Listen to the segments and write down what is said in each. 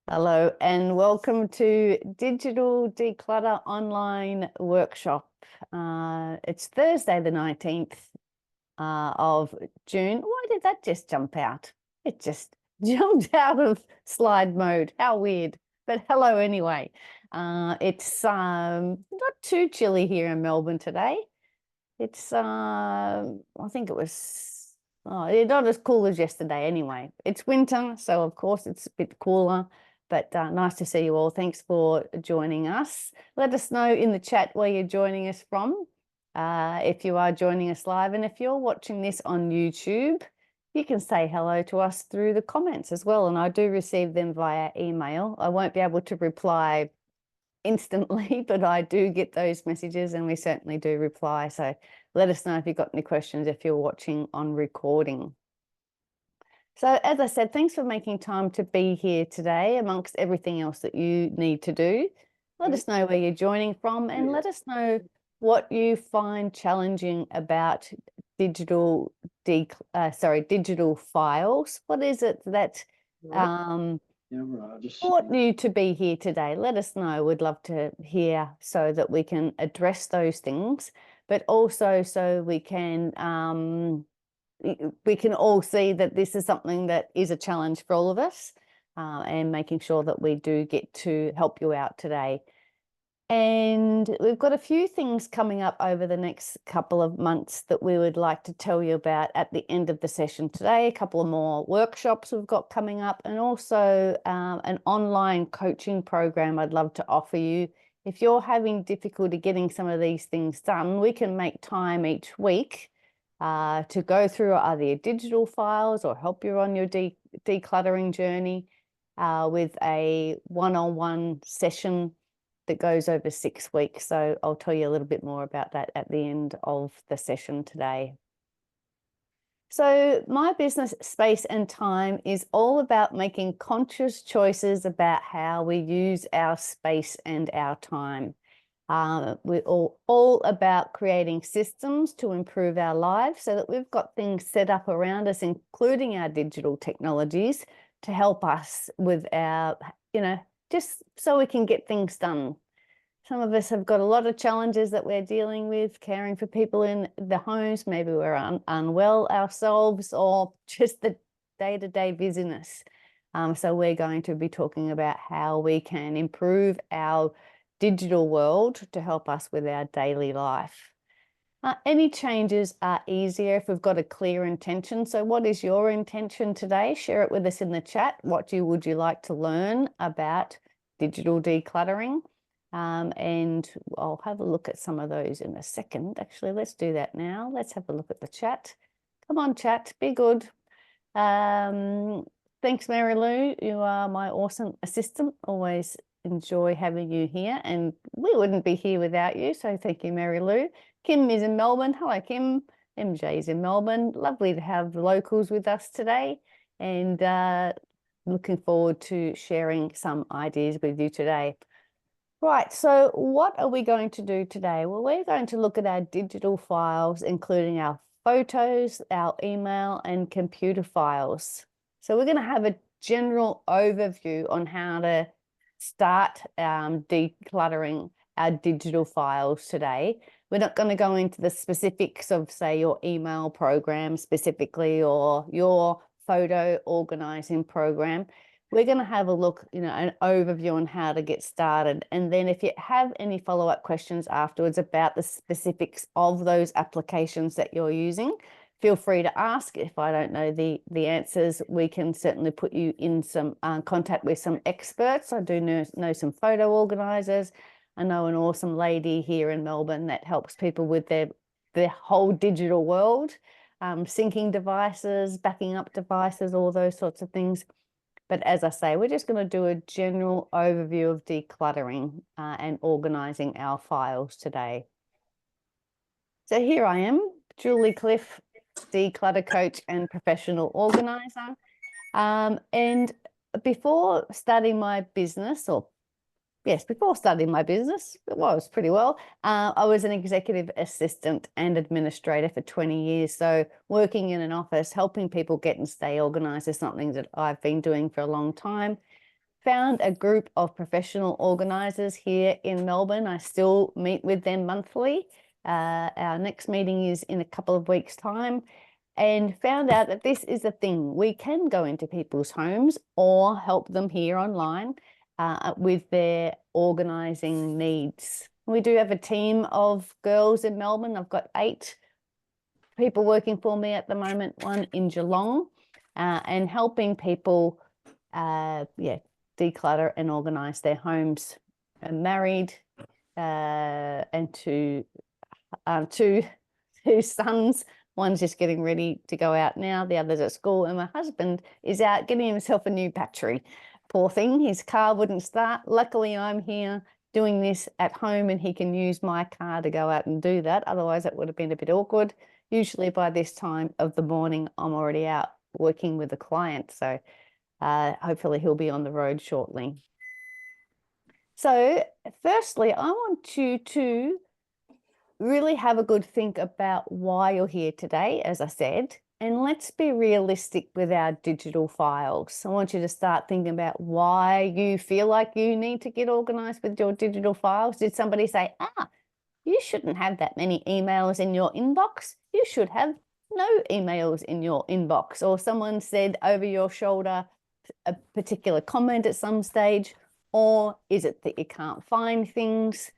Hello and welcome to Digital Declutter Online Workshop. It's Thursday the 19th of June. Why did that just jump out? It just jumped out of slide mode. How weird. But hello anyway. It's not too chilly here in Melbourne today. It's I think it was not as cool as yesterday anyway. It's winter, so of course it's a bit cooler, but nice to see you all. Thanks for joining us. Let us know in the chat where you're joining us from, if you are joining us live, and if you're watching this on YouTube, you can say hello to us through the comments as well, and I do receive them via email. I won't be able to reply instantly, but I do get those messages and we certainly do reply. So let us know if you've got any questions if you're watching on recording. So as I said, thanks for making time to be here today amongst everything else that you need to do. Let us know where you're joining from and let us know what you find challenging about digital files. What is it that brought you to be here today? Let us know. We'd love to hear so that we can address those things, but also so we can all see that this is something that is a challenge for all of us, and making sure that we do get to help you out today. And we've got a few things coming up over the next couple of months that we would like to tell you about at the end of the session today. A couple of more workshops we've got coming up, and also an online coaching program I'd love to offer you. If you're having difficulty getting some of these things done, we can make time each week to go through either your digital files or help you on your decluttering journey with a one-on-one session that goes over 6 weeks. So I'll tell you a little bit more about that at the end of the session today. So my business Space and Time is all about making conscious choices about how we use our space and our time. We're all about creating systems to improve our lives so that we've got things set up around us, including our digital technologies, to help us with our, just so we can get things done. Some of us have got a lot of challenges that we're dealing with, caring for people in the homes. Maybe we're unwell ourselves, or just the day-to-day busyness. So we're going to be talking about how we can improve our digital world to help us with our daily life. Any changes are easier if we've got a clear intention. So what is your intention today? Share it with us in the chat. What would you like to learn about digital decluttering? And I'll have a look at some of those in a second. Actually, let's do that now. Let's have a look at the chat. Come on, chat, be good. Thanks, Mary Lou. You are my awesome assistant. Always enjoy having you here, and we wouldn't be here without you. So thank you, Mary Lou. Kim is in Melbourne. Hello, Kim. MJ's in Melbourne. Lovely to have the locals with us today, and looking forward to sharing some ideas with you today. Right, so what are we going to do today? Well, we're going to look at our digital files, including our photos, our email, and computer files. So we're going to have a general overview on how to start decluttering our digital files today. We're not going to go into the specifics of, say, your email program specifically or your photo organizing program. We're going to have a look, an overview on how to get started. And then if you have any follow-up questions afterwards about the specifics of those applications that you're using, feel free to ask. If I don't know the answers, we can certainly put you in some contact with some experts. I do know some photo organizers. I know an awesome lady here in Melbourne that helps people with their whole digital world, syncing devices, backing up devices, all those sorts of things. But as I say, we're just going to do a general overview of decluttering and organizing our files today. So here I am, Julie Cliff, declutter coach and professional organizer. And before starting my business, before starting my business, it was pretty well. I was an executive assistant and administrator for 20 years. So working in an office, helping people get and stay organized is something that I've been doing for a long time. found a group of professional organisers here in Melbourne. I still meet with them monthly. Our next meeting is in a couple of weeks' time, and found out that this is a thing. We can go into people's homes or help them here online with their organising needs. We do have a team of girls in Melbourne. I've got 8 people working for me at the moment, 1 in Geelong, and helping people declutter and organise their homes. I'm married and two sons. One's just getting ready to go out now. The other's at school. And my husband is out getting himself a new battery. Poor thing, his car wouldn't start. Luckily, I'm here doing this at home and he can use my car to go out and do that. Otherwise, it would have been a bit awkward. Usually by this time of the morning, I'm already out working with a client. So hopefully he'll be on the road shortly. So firstly, I want you to really have a good think about why you're here today, as I said, and let's be realistic with our digital files. I want you to start thinking about why you feel like you need to get organized with your digital files. Did somebody say, you shouldn't have that many emails in your inbox? You should have no emails in your inbox. Or someone said over your shoulder a particular comment at some stage, or is it that you can't find things?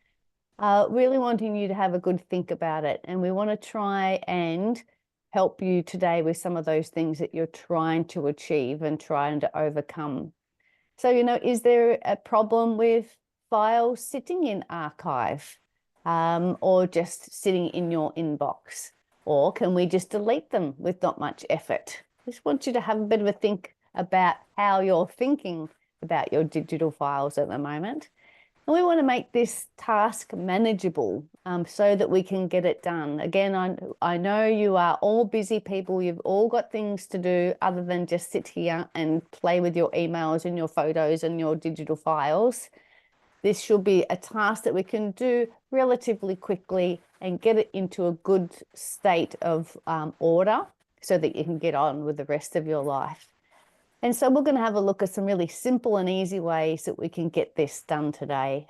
Really wanting you to have a good think about it. And we want to try and help you today with some of those things that you're trying to achieve and trying to overcome. So, is there a problem with files sitting in archive or just sitting in your inbox? Or can we just delete them with not much effort? Just want you to have a bit of a think about how you're thinking about your digital files at the moment. And we want to make this task manageable so that we can get it done. Again, I know you are all busy people. You've all got things to do other than just sit here and play with your emails and your photos and your digital files. This should be a task that we can do relatively quickly and get it into a good state of order so that you can get on with the rest of your life. And so we're going to have a look at some really simple and easy ways that we can get this done today.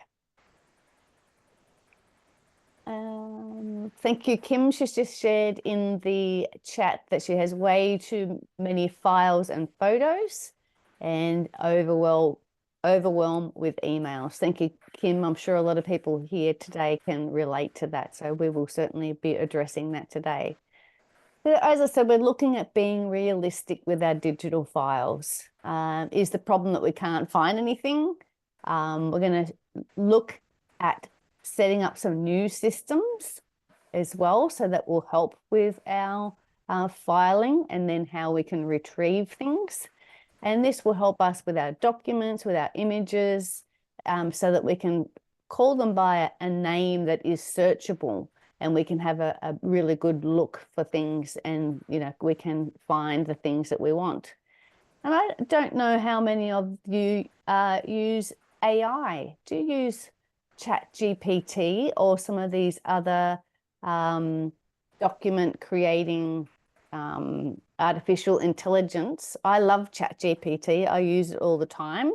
Thank you, Kim. She's just shared in the chat that she has way too many files and photos and overwhelmed with emails. Thank you, Kim. I'm sure a lot of people here today can relate to that. So we will certainly be addressing that today. As I said, we're looking at being realistic with our digital files. Is the problem that we can't find anything? We're going to look at setting up some new systems as well, so that will help with our filing and then how we can retrieve things. And this will help us with our documents, with our images, so that we can call them by a name that is searchable. And we can have a really good look for things and, we can find the things that we want. And I don't know how many of you use AI. Do you use ChatGPT or some of these other document creating artificial intelligence? I love ChatGPT. I use it all the time.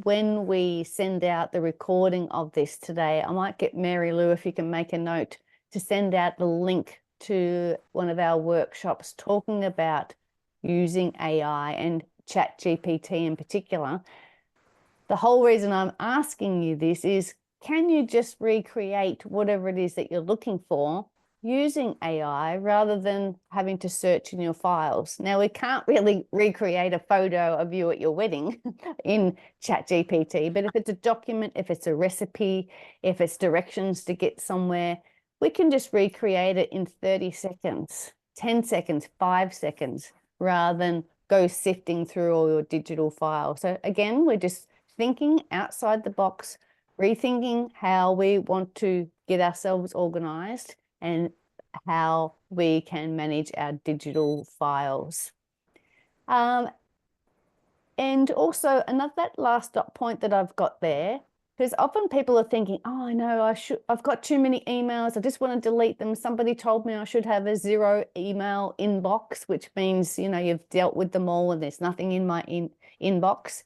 When we send out the recording of this today, I might get Mary Lou, if you can make a note, to send out the link to one of our workshops talking about using AI and ChatGPT in particular. The whole reason I'm asking you this is, can you just recreate whatever it is that you're looking for using AI rather than having to search in your files? Now, we can't really recreate a photo of you at your wedding in ChatGPT, but if it's a document, if it's a recipe, if it's directions to get somewhere, we can just recreate it in 30 seconds, 10 seconds, 5 seconds, rather than go sifting through all your digital files. So again, we're just thinking outside the box, rethinking how we want to get ourselves organized and how we can manage our digital files. And also that last dot point that I've got there, Because often people are thinking, oh, I know I've got too many emails. I just want to delete them. Somebody told me I should have a 0 email inbox, which means, you've dealt with them all and there's nothing in my inbox.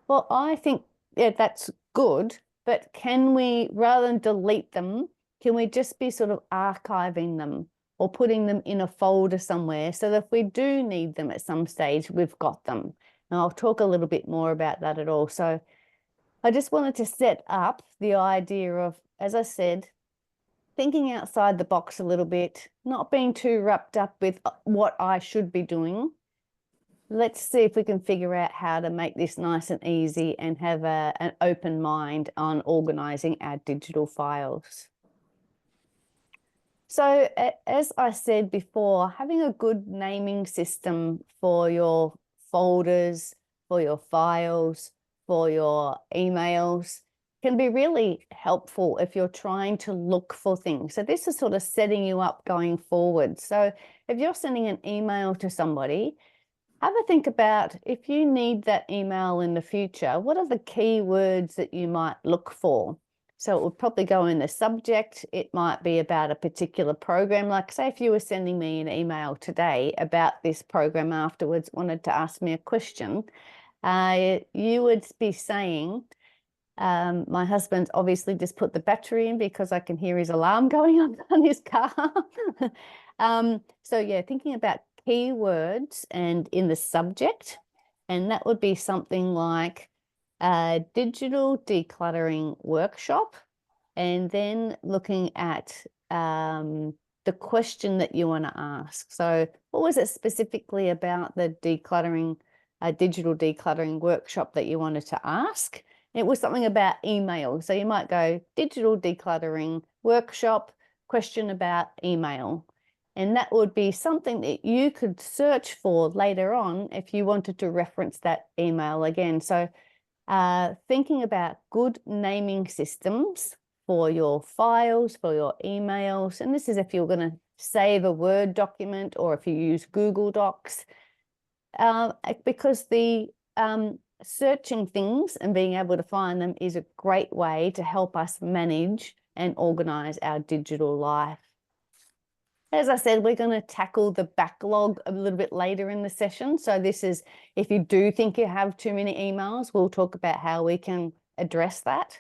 Well, I think, yeah, that's good, but can we, rather than delete them, can we just be sort of archiving them or putting them in a folder somewhere so that if we do need them at some stage, we've got them. And I'll talk a little bit more about that at all. So I just wanted to set up the idea of, as I said, thinking outside the box a little bit, not being too wrapped up with what I should be doing. Let's see if we can figure out how to make this nice and easy and have an open mind on organizing our digital files. So as I said before, having a good naming system for your folders, for your files, for your emails can be really helpful if you're trying to look for things. So this is sort of setting you up going forward. So if you're sending an email to somebody, have a think about, if you need that email in the future, what are the keywords that you might look for? So it would probably go in the subject. It might be about a particular program. Like, say, if you were sending me an email today about this program afterwards, wanted to ask me a question, you would be saying, my husband obviously just put the battery in because I can hear his alarm going on his car. So yeah, thinking about keywords and in the subject, and that would be something like a digital decluttering workshop, and then looking at the question that you want to ask. So what was it specifically about the digital decluttering workshop that you wanted to ask? It was something about email. So you might go digital decluttering workshop, question about email. And that would be something that you could search for later on if you wanted to reference that email again. So thinking about good naming systems for your files, for your emails. And this is if you're going to save a Word document or if you use Google Docs, because the searching things and being able to find them is a great way to help us manage and organize our digital life. As I said, we're going to tackle the backlog a little bit later in the session. So this is, if you do think you have too many emails, we'll talk about how we can address that.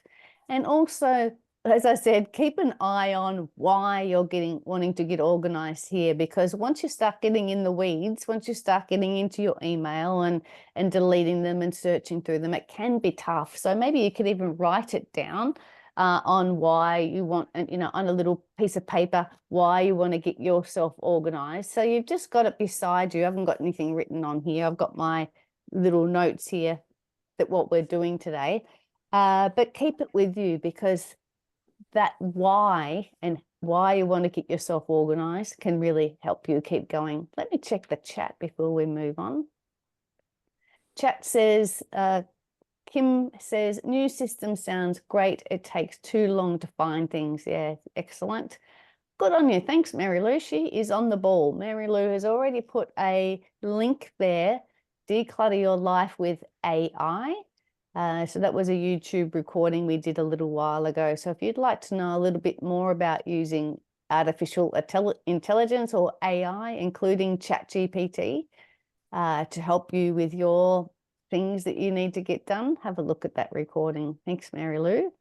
And also, as I said, keep an eye on why you're wanting to get organized here, because once you start getting in the weeds, once you start getting into your email and deleting them and searching through them, it can be tough. So maybe you could even write it down on why you want, on a little piece of paper, why you want to get yourself organized. So you've just got it beside you. I haven't got anything written on here. I've got my little notes here that what we're doing today, but keep it with you, because that why and why you want to get yourself organized can really help you keep going. Let me check the chat before we move on. Chat says, Kim says, new system sounds great. It takes too long to find things. Yeah, excellent. Good on you. Thanks, Mary Lou. She is on the ball. Mary Lou has already put a link there, Declutter Your Life with AI. So that was a YouTube recording we did a little while ago. So if you'd like to know a little bit more about using artificial intelligence or AI, including ChatGPT, to help you with your things that you need to get done, have a look at that recording. Thanks, Mary Lou.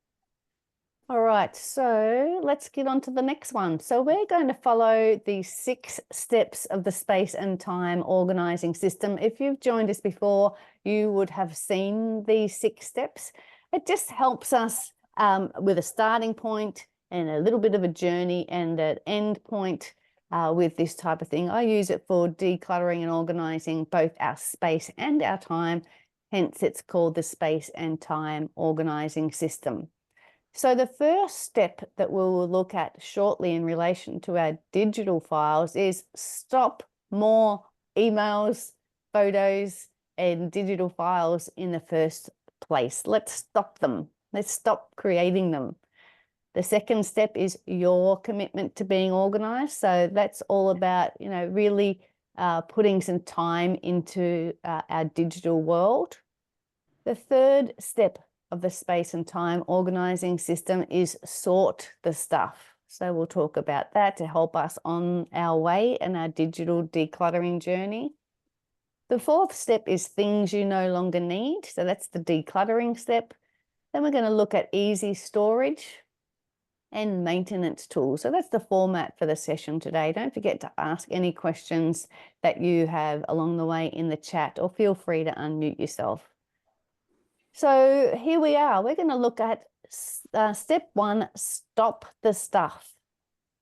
All right, so let's get on to the next one. So we're going to follow the 6 steps of the space and time organizing system. If you've joined us before, you would have seen these 6 steps. It just helps us with a starting point and a little bit of a journey and an end point with this type of thing. I use it for decluttering and organizing both our space and our time. Hence, it's called the space and time organizing system. So the first step that we will look at shortly in relation to our digital files is stop more emails, photos, and digital files in the first place. Let's stop them. Let's stop creating them. The second step is your commitment to being organized. So that's all about, really putting some time into our digital world. The third step of the space and time organizing system is sort the stuff. So we'll talk about that to help us on our way in our digital decluttering journey. The fourth step is things you no longer need. So that's the decluttering step. Then we're going to look at easy storage and maintenance tools. So that's the format for the session today. Don't forget to ask any questions that you have along the way in the chat, or feel free to unmute yourself. So here we are. We're going to look at step one, stop the stuff.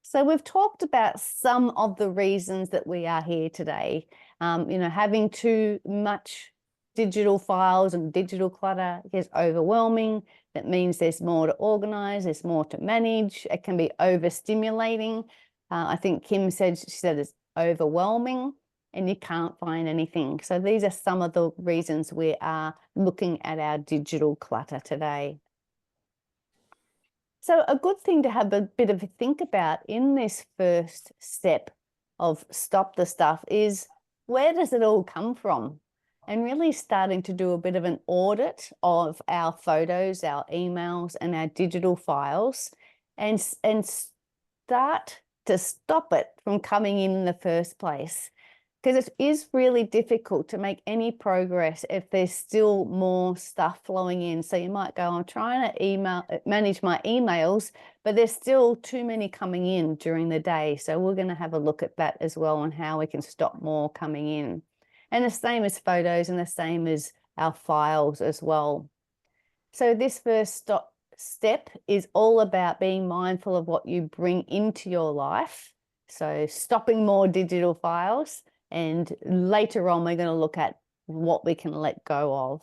So we've talked about some of the reasons that we are here today. Having too much digital files and digital clutter is overwhelming. That means there's more to organize, there's more to manage. It can be overstimulating. I think Kim said, she said it's overwhelming and you can't find anything. So these are some of the reasons we are looking at our digital clutter today. So a good thing to have a bit of a think about in this first step of stop the stuff is, where does it all come from? And really starting to do a bit of an audit of our photos, our emails, and our digital files, and start to stop it from coming in the first place. Because it is really difficult to make any progress if there's still more stuff flowing in. So you might go, I'm trying to manage my emails, but there's still too many coming in during the day. So we're going to have a look at that as well, and how we can stop more coming in. And the same as photos, and the same as our files as well. So this first step is all about being mindful of what you bring into your life. So stopping more digital files. And later on, we're going to look at what we can let go of.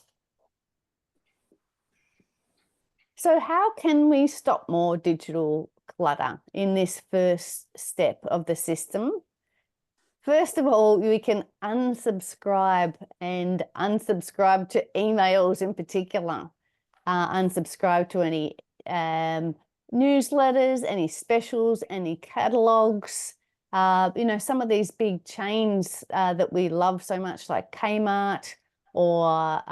So how can we stop more digital clutter in this first step of the system? First of all, we can unsubscribe to emails in particular. Unsubscribe to any newsletters, any specials, any catalogs. Some of these big chains that we love so much, like Kmart, or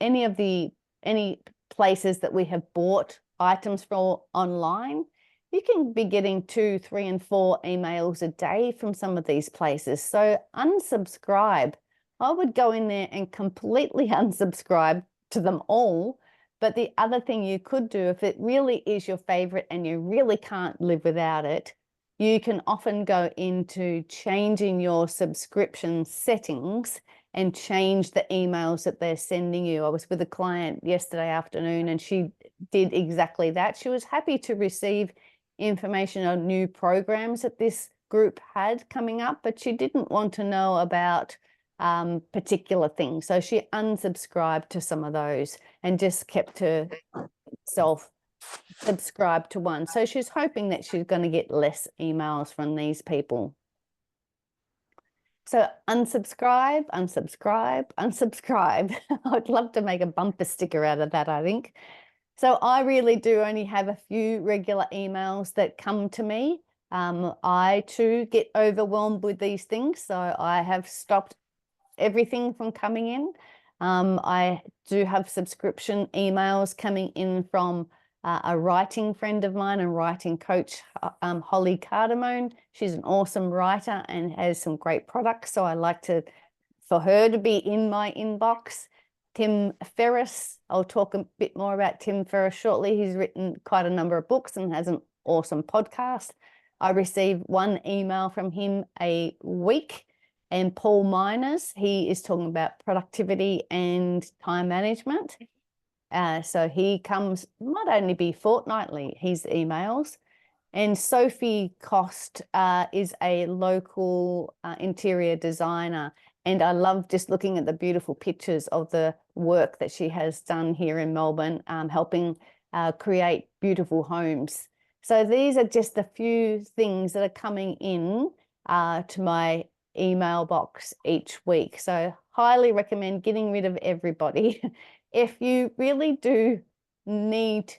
any places that we have bought items for online. You can be getting 2, 3, and 4 emails a day from some of these places. So unsubscribe. I would go in there and completely unsubscribe to them all. But the other thing you could do, if it really is your favorite and you really can't live without it, you can often go into changing your subscription settings and change the emails that they're sending you. I was with a client yesterday afternoon, and she did exactly that. She was happy to receive information on new programs that this group had coming up, but she didn't want to know about particular things. So she unsubscribed to some of those and just kept herself subscribed to one. So she's hoping that she's going to get less emails from these people. So unsubscribe, unsubscribe, unsubscribe. I'd love to make a bumper sticker out of that, I think. So I really do only have a few regular emails that come to me. I too get overwhelmed with these things, so I have stopped everything from coming in. I do have subscription emails coming in from a writing friend of mine and writing coach, Holly Cardamone. She's an awesome writer and has some great products. So I like for her to be in my inbox. Tim Ferriss, I'll talk a bit more about Tim Ferriss shortly. He's written quite a number of books and has an awesome podcast. I receive one email from him a week. And Paul Miners, he is talking about productivity and time management. So he comes, might only be fortnightly, his emails. And Sophie Cost is a local interior designer. And I love just looking at the beautiful pictures of the work that she has done here in Melbourne, helping create beautiful homes. So these are just a few things that are coming in to my email box each week. So highly recommend getting rid of everybody. If you really do need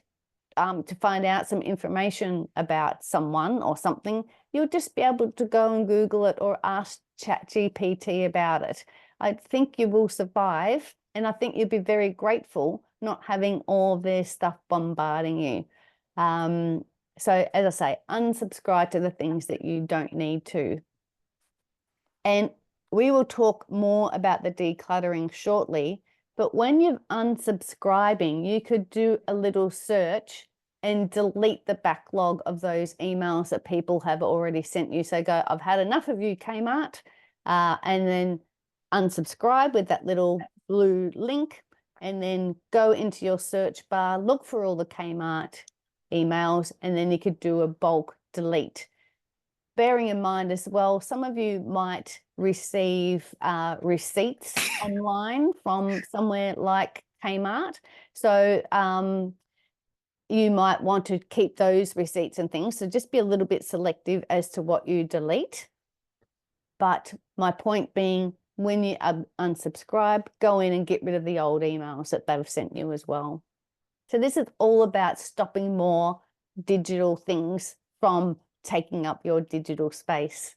to find out some information about someone or something, you'll just be able to go and Google it or ask ChatGPT about it. I think you will survive, and I think you'll be very grateful not having all of their stuff bombarding you. So as I say, unsubscribe to the things that you don't need to. And we will talk more about the decluttering shortly, but when you're unsubscribing, you could do a little search and delete the backlog of those emails that people have already sent you. So go, I've had enough of you, Kmart, and then unsubscribe with that little blue link, and then go into your search bar, look for all the Kmart emails, and then you could do a bulk delete. Bearing in mind as well, some of you might receive receipts online from somewhere like Kmart. So you might want to keep those receipts and things. So just be a little bit selective as to what you delete. But my point being, when you unsubscribe, go in and get rid of the old emails that they've sent you as well. So this is all about stopping more digital things from taking up your digital space.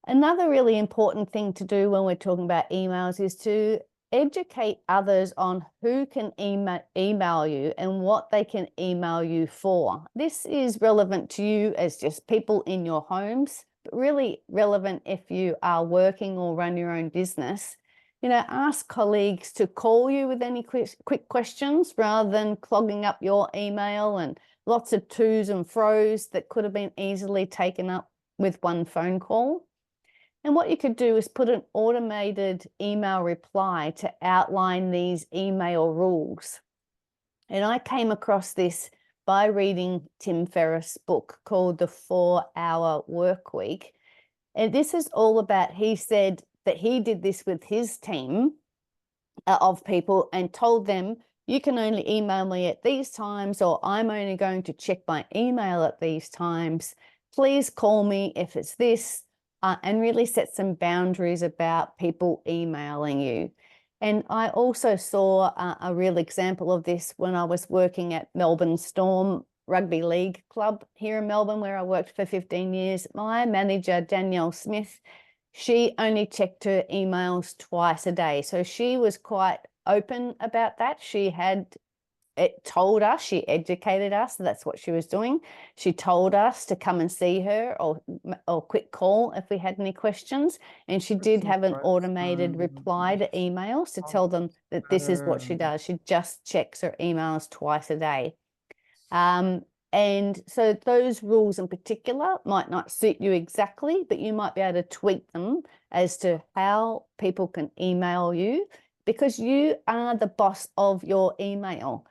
Another really important thing to do when we're talking about emails is to educate others on who can email you and what they can email you for. This is relevant to you as just people in your homes, but really relevant if you are working or run your own business. You know, ask colleagues to call you with any quick questions rather than clogging up your email and lots of to's and fro's that could have been easily taken up with one phone call. And what you could do is put an automated email reply to outline these email rules. And I came across this by reading Tim Ferriss' book called The 4-Hour Workweek. And this is all about, he said that he did this with his team of people and told them, you can only email me at these times, or I'm only going to check my email at these times. Please call me if it's this. And really set some boundaries about people emailing you. And I also saw a real example of this when I was working at Melbourne Storm Rugby League Club here in Melbourne, where I worked for 15 years. My manager, Danielle Smith, she only checked her emails twice a day. So she was quite open about that. She had told us, she educated us, that's what she was doing. She told us to come and see her or quick call if we had any questions. And she did have an automated reply to emails to tell them that this is what she does. She just checks her emails twice a day. And so those rules in particular might not suit you exactly, but you might be able to tweak them as to how people can email you, because you are the boss of your email.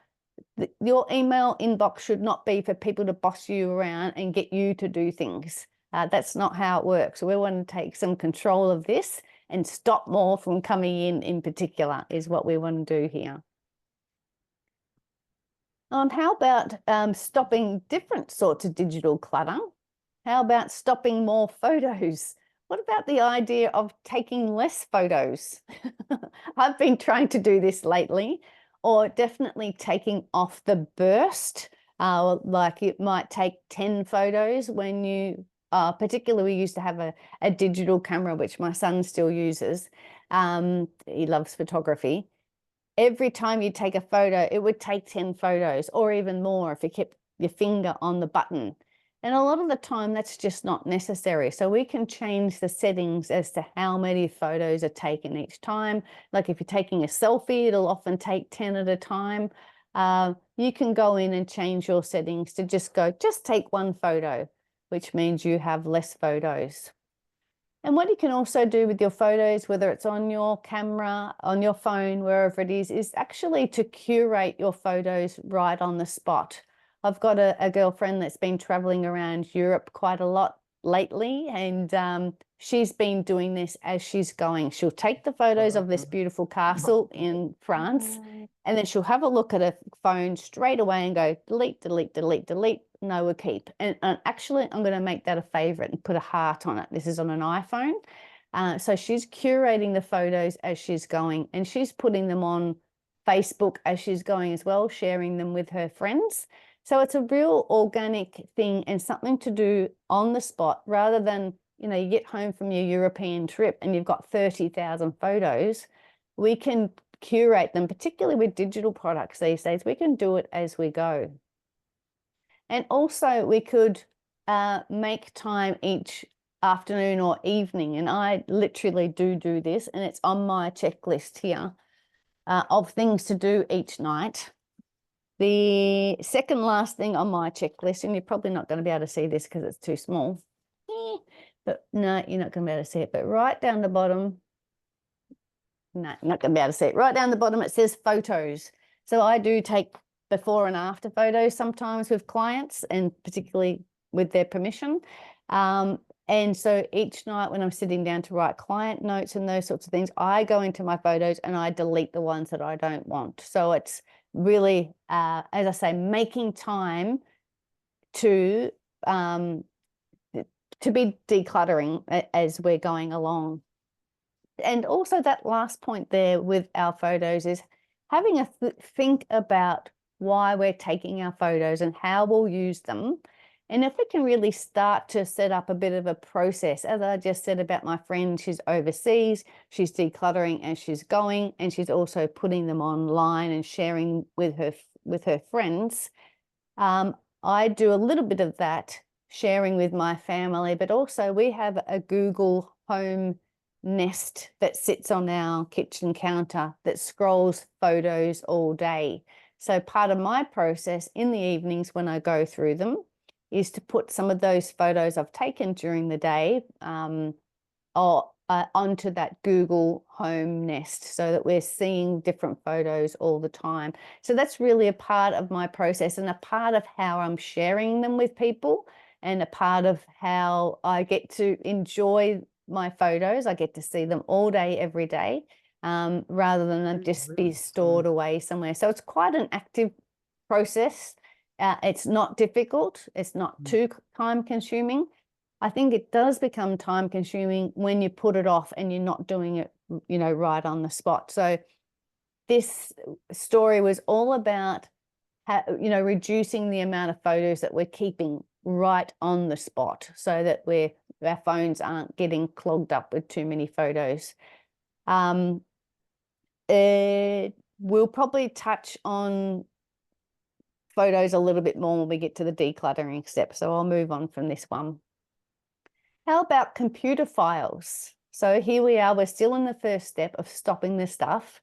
Your email inbox should not be for people to boss you around and get you to do things. That's not how it works. So we want to take some control of this and stop more from coming in particular is what we want to do here. How about stopping different sorts of digital clutter? How about stopping more photos? What about the idea of taking less photos? I've been trying to do this lately. Or definitely taking off the burst, like it might take 10 photos when you, particularly we used to have a digital camera, which my son still uses. He loves photography. Every time you take a photo, it would take 10 photos or even more if you kept your finger on the button. And a lot of the time that's just not necessary. So we can change the settings as to how many photos are taken each time. Like if you're taking a selfie, it'll often take 10 at a time. You can go in and change your settings to just take one photo, which means you have less photos. And what you can also do with your photos, whether it's on your camera, on your phone, wherever it is actually to curate your photos right on the spot. I've got a girlfriend that's been traveling around Europe quite a lot lately, and she's been doing this as she's going. She'll take the photos of this beautiful castle in France, and then she'll have a look at her phone straight away and go, delete, delete, delete, delete, no, we'll keep. And actually, I'm going to make that a favorite and put a heart on it. This is on an iPhone. So she's curating the photos as she's going, and she's putting them on Facebook as she's going as well, sharing them with her friends. So it's a real organic thing and something to do on the spot rather than, you know, you get home from your European trip and you've got 30,000 photos. We can curate them, particularly with digital products these days. We can do it as we go. And also we could make time each afternoon or evening. And I literally do this, and it's on my checklist here of things to do each night. The second last thing on my checklist, and you're probably not going to be able to see this because it's too small, but no, you're not going to be able to see it, but right down the bottom, no, you're not going to be able to see it. Right down the bottom, it says photos. So I do take before and after photos sometimes with clients, and particularly with their permission. And so each night when I'm sitting down to write client notes and those sorts of things, I go into my photos and I delete the ones that I don't want. So it's really, as I say, making time to be decluttering as we're going along. And also that last point there with our photos is having a think about why we're taking our photos and how we'll use them. And if we can really start to set up a bit of a process, as I just said about my friend, she's overseas, she's decluttering as she's going, and she's also putting them online and sharing with her friends. I do a little bit of that, sharing with my family, but also we have a Google Home Nest that sits on our kitchen counter that scrolls photos all day. So part of my process in the evenings when I go through them is to put some of those photos I've taken during the day onto that Google Home Nest, so that we're seeing different photos all the time. So that's really a part of my process, and a part of how I'm sharing them with people, and a part of how I get to enjoy my photos. I get to see them all day, every day, rather than them just be stored away somewhere. So it's quite an active process. It's not difficult. It's not too time consuming. I think it does become time consuming when you put it off and you're not doing it, right on the spot. So this story was all about, reducing the amount of photos that we're keeping right on the spot, so that our phones aren't getting clogged up with too many photos. We'll probably touch on photos a little bit more when we get to the decluttering step, so I'll move on from this one. How about computer files? So here we are, we're still in the first step of stopping this stuff.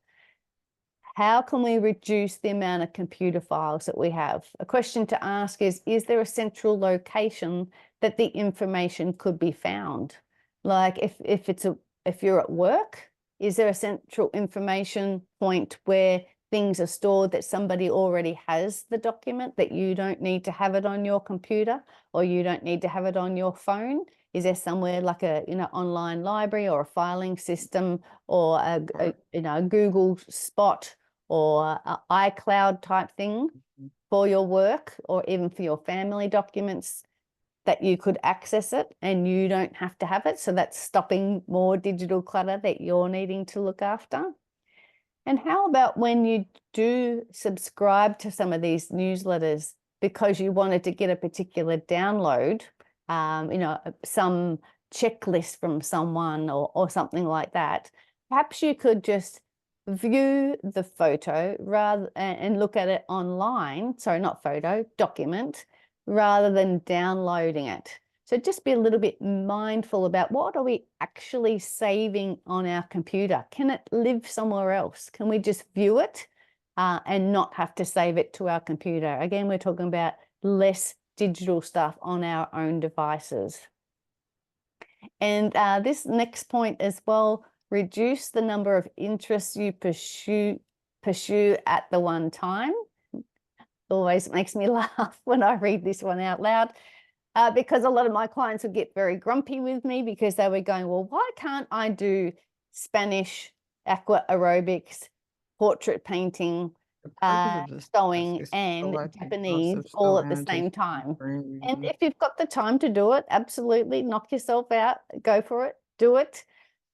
How can we reduce the amount of computer files that we have? A question to ask is there a central location that the information could be found? Like if you're at work, is there a central information point where things are stored that somebody already has the document, that you don't need to have it on your computer, or you don't need to have it on your phone? Is there somewhere like a online library or a filing system, or a Google Spot or a iCloud type thing for your work, or even for your family documents, that you could access it and you don't have to have it? So that's stopping more digital clutter that you're needing to look after. And how about when you do subscribe to some of these newsletters because you wanted to get a particular download, some checklist from someone or something like that? Perhaps you could just view the photo and look at it online, sorry, not photo, document, rather than downloading it. So just be a little bit mindful about what are we actually saving on our computer? Can it live somewhere else? Can we just view it and not have to save it to our computer? Again, we're talking about less digital stuff on our own devices. And this next point as well, reduce the number of interests you pursue at the one time. Always makes me laugh when I read this one out loud. Because a lot of my clients would get very grumpy with me because they were going, well, why can't I do Spanish, aqua aerobics, portrait painting, sewing, and Japanese all at the same time? And if you've got the time to do it, absolutely knock yourself out, go for it, do it.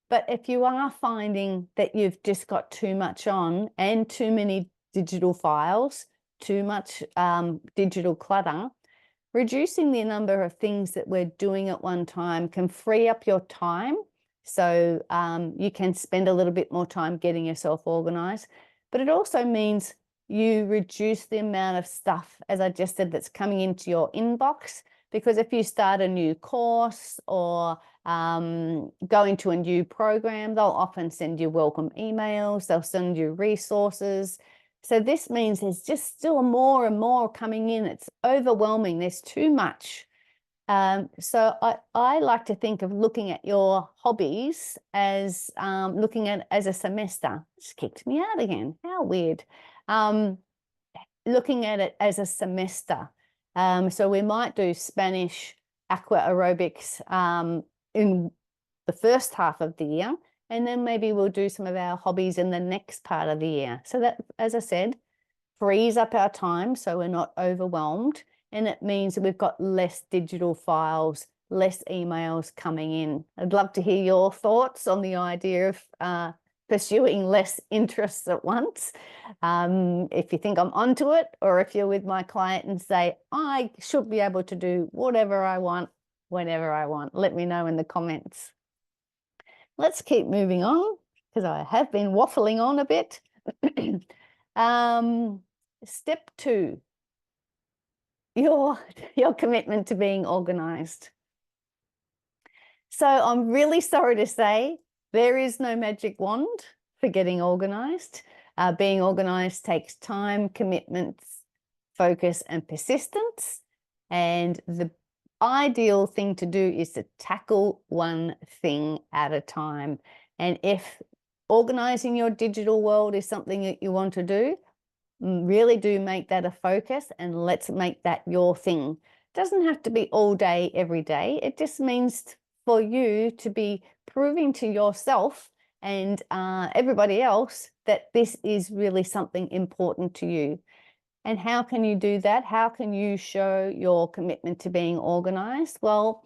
But if you are finding that you've just got too much on and too many digital files, too much digital clutter, reducing the number of things that we're doing at one time can free up your time So you can spend a little bit more time getting yourself organized, but it also means you reduce the amount of stuff, as I just said, that's coming into your inbox. Because if you start a new course or go into a new program, they'll often send you welcome emails, they'll send you resources. So this means there's just still more and more coming in. It's overwhelming. There's too much. So I like to think of looking at your hobbies as looking at as a semester. It's kicked me out again. How weird. Looking at it as a semester. So we might do Spanish aqua aerobics in the first half of the year, and then maybe we'll do some of our hobbies in the next part of the year. So that, as I said, frees up our time so we're not overwhelmed, and it means that we've got less digital files, less emails coming in. I'd love to hear your thoughts on the idea of pursuing less interests at once. If you think I'm onto it, or if you're with my client and say, I should be able to do whatever I want, whenever I want, let me know in the comments. Let's keep moving on, because I have been waffling on a bit. Step 2, your commitment to being organized. So I'm really sorry to say there is no magic wand for getting organized. Being organized takes time, commitments, focus, and persistence. And the ideal thing to do is to tackle one thing at a time. And if organizing your digital world is something that you want to do, really do make that a focus, and let's make that your thing. It doesn't have to be all day, every day. It just means for you to be proving to yourself and everybody else that this is really something important to you. And how can you do that? How can you show your commitment to being organized? Well,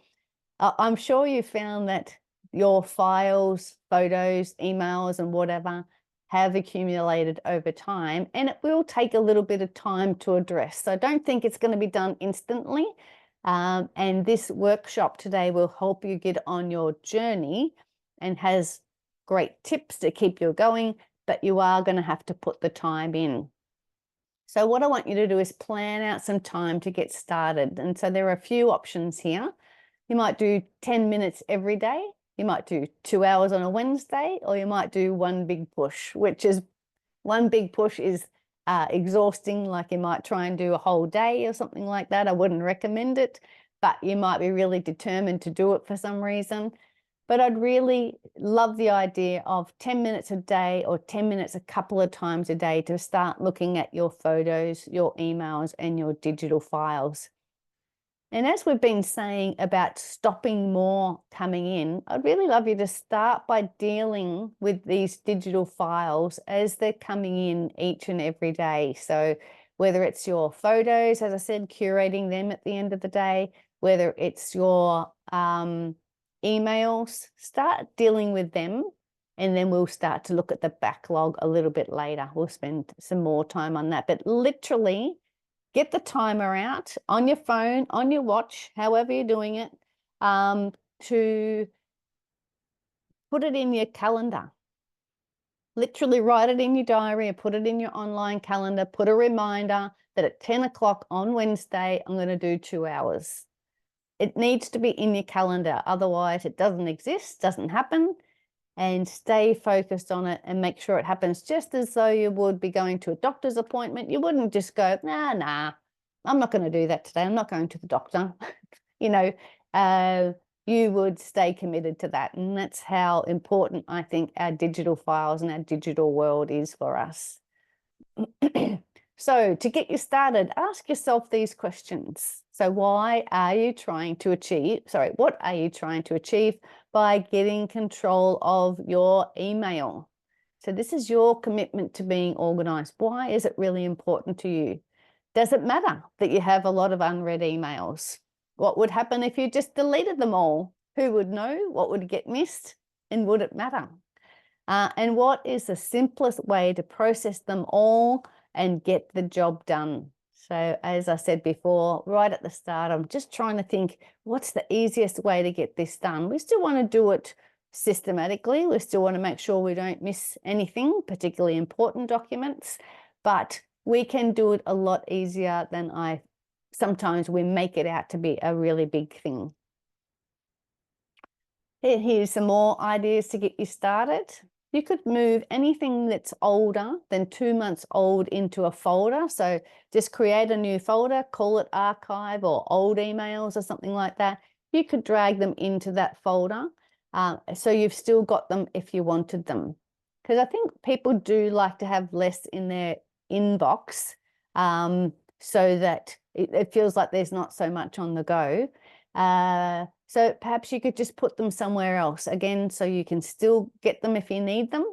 I'm sure you found that your files, photos, emails, and whatever have accumulated over time, and it will take a little bit of time to address. So don't think it's going to be done instantly. And this workshop today will help you get on your journey and has great tips to keep you going, but you are going to have to put the time in. So what I want you to do is plan out some time to get started. And so there are a few options here. You might do 10 minutes every day. You might do 2 hours on a Wednesday, or you might do one big push, which is one big push is exhausting. Like you might try and do a whole day or something like that. I wouldn't recommend it, but you might be really determined to do it for some reason. But I'd really love the idea of 10 minutes a day, or 10 minutes a couple of times a day, to start looking at your photos, your emails, and your digital files. And as we've been saying about stopping more coming in, I'd really love you to start by dealing with these digital files as they're coming in each and every day. So whether it's your photos, as I said, curating them at the end of the day, whether it's your emails, start dealing with them, and then we'll start to look at the backlog a little bit later. We'll spend some more time on that, but literally get the timer out on your phone, on your watch, however you're doing it, to put it in your calendar. Literally write it in your diary or put it in your online calendar. Put a reminder that at 10 o'clock on Wednesday, I'm going to do 2 hours. It needs to be in your calendar. Otherwise, it doesn't exist, doesn't happen. And stay focused on it and make sure it happens just as though you would be going to a doctor's appointment. You wouldn't just go, nah, I'm not going to do that today. I'm not going to the doctor. You know, you would stay committed to that. And that's how important I think our digital files and our digital world is for us. So to get you started, ask yourself these questions. So what are you trying to achieve by getting control of your email? So this is your commitment to being organized. Why is it really important to you? Does it matter that you have a lot of unread emails? What would happen if you just deleted them all? Who would know? What would get missed? And would it matter? And what is the simplest way to process them all and get the job done? So as I said before, right at the start, I'm just trying to think, what's the easiest way to get this done? We still want to do it systematically. We still want to make sure we don't miss anything, particularly important documents, but we can do it a lot easier than sometimes we make it out to be a really big thing. Here's some more ideas to get you started. You could move anything that's older than 2 months old into a folder. So just create a new folder, call it archive or old emails or something like that. You could drag them into that folder. So you've still got them if you wanted them. Because I think people do like to have less in their inbox, so that it feels like there's not so much on the go. So perhaps you could just put them somewhere else again, so you can still get them if you need them.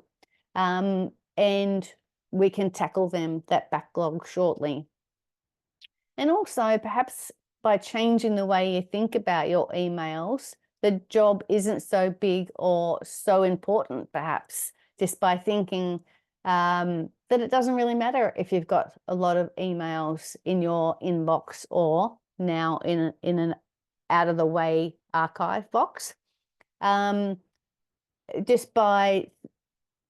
And we can tackle that backlog shortly. And also perhaps by changing the way you think about your emails, the job isn't so big or so important, perhaps, just by thinking that it doesn't really matter if you've got a lot of emails in your inbox or now in an out of the way archive box. Just by,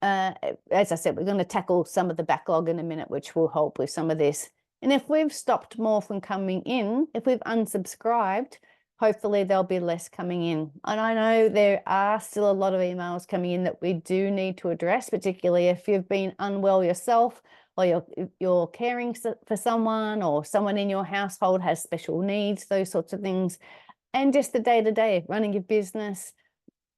as I said, we're going to tackle some of the backlog in a minute, which will help with some of this. And if we've stopped more from coming in, if we've unsubscribed, hopefully there'll be less coming in. And I know there are still a lot of emails coming in that we do need to address, particularly if you've been unwell yourself, or you're caring for someone, or someone in your household has special needs, those sorts of things. And just the day-to-day, running your business,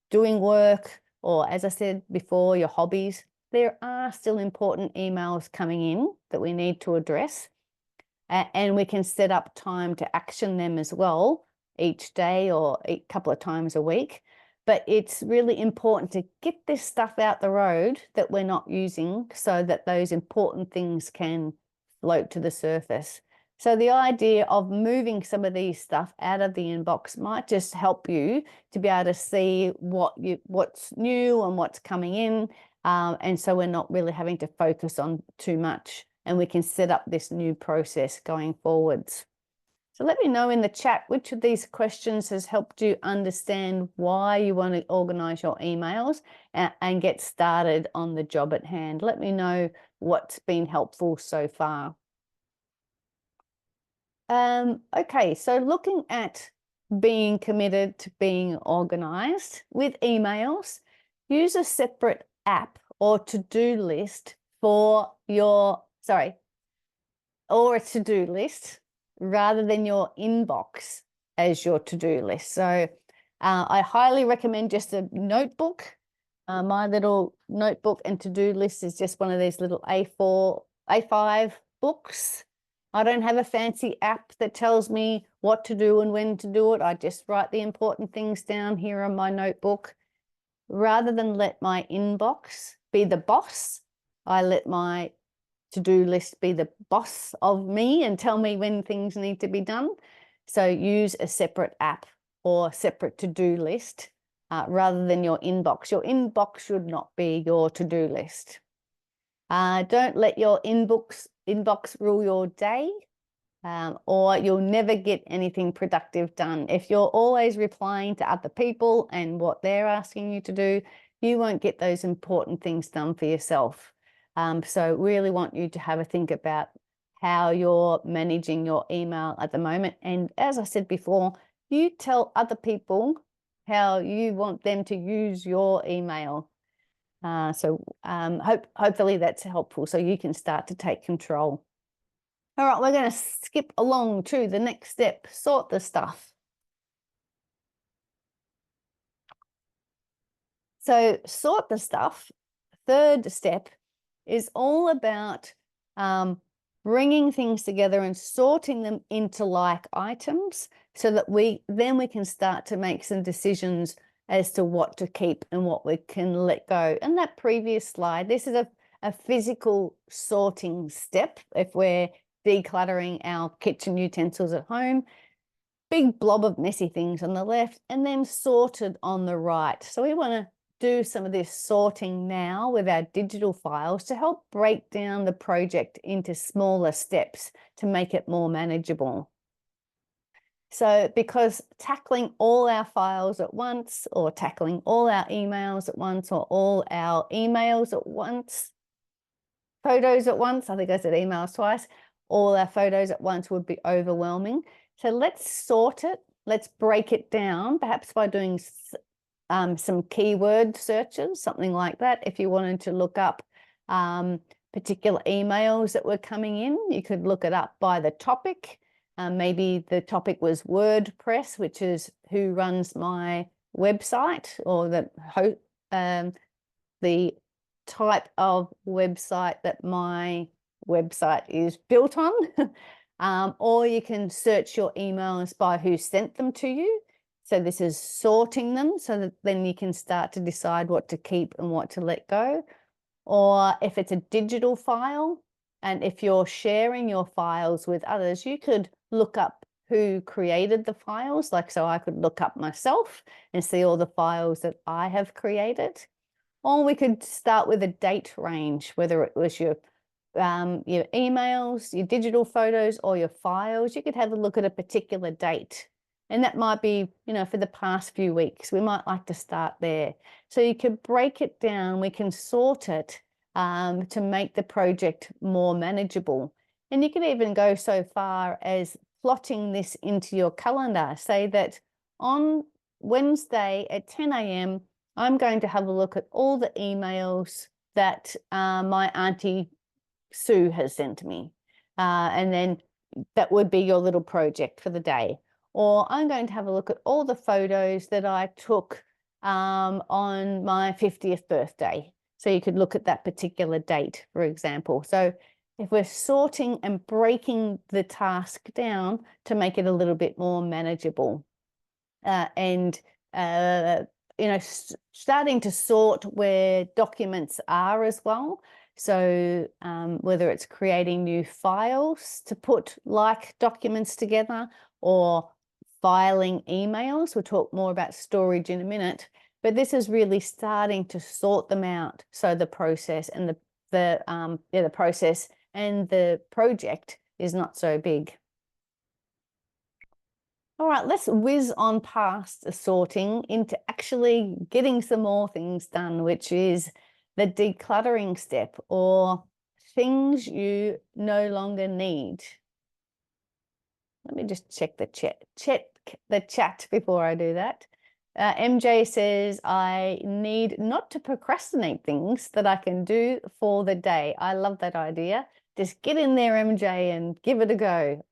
doing work, or as I said before, your hobbies. There are still important emails coming in that we need to address. And we can set up time to action them as well, each day or a couple of times a week. But it's really important to get this stuff out the road that we're not using, so that those important things can float to the surface. So the idea of moving some of these stuff out of the inbox might just help you to be able to see what's new and what's coming in. And so we're not really having to focus on too much, and we can set up this new process going forwards. So let me know in the chat which of these questions has helped you understand why you want to organize your emails and get started on the job at hand. Let me know what's been helpful so far. Okay, so looking at being committed to being organized with emails, use a separate app or to-do list for your, or a to-do list rather than your inbox as your to-do list. So I highly recommend just a notebook. My little notebook and to-do list is just one of these little A5 books. I don't have a fancy app that tells me what to do and when to do it. I just write the important things down here on my notebook. Rather than let my inbox be the boss, I let my to-do list be the boss of me and tell me when things need to be done. So use a separate app or separate to-do list rather than your inbox. Your inbox should not be your to-do list. Don't let your inbox rule your day, or you'll never get anything productive done. If you're always replying to other people and what they're asking you to do, you won't get those important things done for yourself. So really want you to have a think about how you're managing your email at the moment. And as I said before, you tell other people how you want them to use your email. Hopefully that's helpful, so you can start to take control. All right, we're going to skip along to the next step, sort the stuff. So sort the stuff, third step, is all about bringing things together and sorting them into like items, so that then we can start to make some decisions as to what to keep and what we can let go. And that previous slide, this is a physical sorting step. If we're decluttering our kitchen utensils at home, big blob of messy things on the left and then sorted on the right. So we want to do some of this sorting now with our digital files to help break down the project into smaller steps to make it more manageable. So because tackling all our files at once, or tackling all our emails at once, or all our emails at once, photos at once, I think I said emails twice, all our photos at once would be overwhelming. So let's sort it. Let's break it down, perhaps by doing some keyword searches, something like that. If you wanted to look up particular emails that were coming in, you could look it up by the topic. Maybe the topic was WordPress, which is who runs my website, or the type of website that my website is built on. Or you can search your emails by who sent them to you. So this is sorting them so that then you can start to decide what to keep and what to let go. Or if it's a digital file, and if you're sharing your files with others, you could look up who created the files. Like, so I could look up myself and see all the files that I have created. Or we could start with a date range, whether it was your emails, your digital photos, or your files. You could have a look at a particular date. And that might be, for the past few weeks. We might like to start there. So you could break it down. We can sort it to make the project more manageable. And you can even go so far as plotting this into your calendar. Say that on Wednesday at 10 a.m., I'm going to have a look at all the emails that my Auntie Sue has sent me. And then that would be your little project for the day. Or I'm going to have a look at all the photos that I took on my 50th birthday. So you could look at that particular date, for example. So if we're sorting and breaking the task down to make it a little bit more manageable, starting to sort where documents are as well. So whether it's creating new files to put like documents together, or filing emails. We'll talk more about storage in a minute, but this is really starting to sort them out. So the process and the process and the project is not so big. All right, let's whiz on past the sorting into actually getting some more things done, which is the decluttering step, or things you no longer need. Let me just check the chat before I do that. MJ says, I need not to procrastinate things that I can do for the day. I love that idea. Just get in there, MJ, and give it a go.